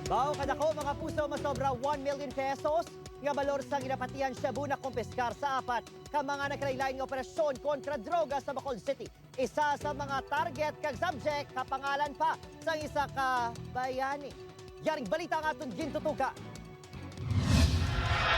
Bao kadako mga puso masobra 1 million pesos nga balor sa ginapatihan Shabu na kumpeskar sa apat ka mga nakalailaing operasyon kontra droga sa Bacolod City. Isa sa mga target kag subject kapangalan pa sa isa ka bayani. Yaring balita nga atong gintutuka.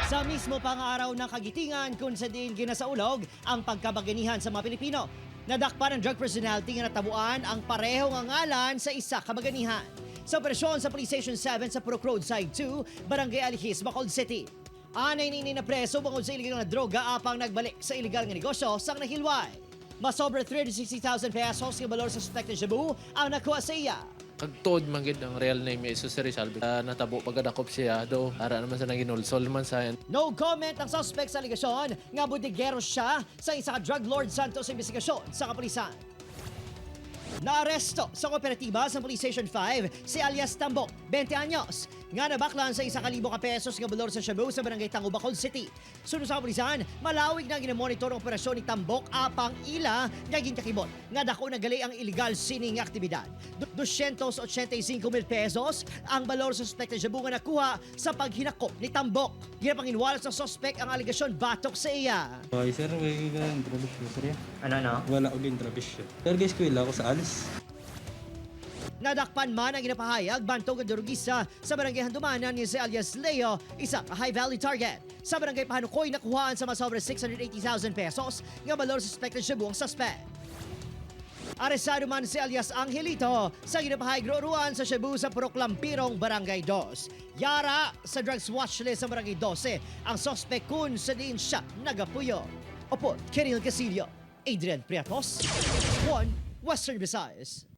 Sa mismo pang-araw ng kagitingan kung sa diin ginasaulog ang pagkabaganihan sa mga Pilipino. Nadakpan ng drug personality nga natabuan ang pareho nga ngalan sa isa ka baganihan. Sa operasyon sa Police Station 7 sa Purok Road Side 2, Barangay Alihis, Bacolod City. Anay ni na preso bangod sa iligal na droga apang nagbalik sa iligal nga negosyo sang nahilway. Masobra 360,000 pesos nga balor sa suspect na Shabu ang nakuha sa iya. Kagtod man gid ang real name niya si Rizal. Natabo pagkadakop siya do ara naman sa naginulsol man sa No comment ang suspect sa aligasyon nga budigero siya sa isa ka drug lord Santos investigasyon sa kapulisan. Naaresto sa kooperatiba sa Police Station 5 si alias Tambok, 20 anyos, nga nabaklan sa 1,000 ka pesos nga balor sa Shabu sa Barangay Tango, Bacolod City. Sunod sa kapulisan, malawig na ginamonitor ang operasyon ni Tambok apang ila nga gintakibot nga dako nagali ang illegal sining aktibidad. 285,000 pesos ang balor sa suspect na Shabu nga nakuha sa paghinakop ni Tambok. Ginapanginwalas ng suspect ang aligasyon batok sa iya. Okay, sir, may introduction, sir. Ano? Wala ko introduction. Sir, guys, kuwila ako sa alis. Nadakpan man ang ginapahayag bantog ang durugisa sa barangay Handumanan ni si alias Leo, isa ka high value target. Sa barangay Pahanukoy, nakuhaan sa masobra 680,000 pesos nga balor sa suspect na Shabu ang suspect. Aresado man si alias Angelito sa ginapahayag ruruan sa Shabu sa Purok Lampirong, Barangay 2. Yara sa drugs watchlist sa Barangay 12 ang suspect kun sa diin siya nagapuyo. Opo, Kiril Casillo, Adrian Priatos, 1 Western Visayas.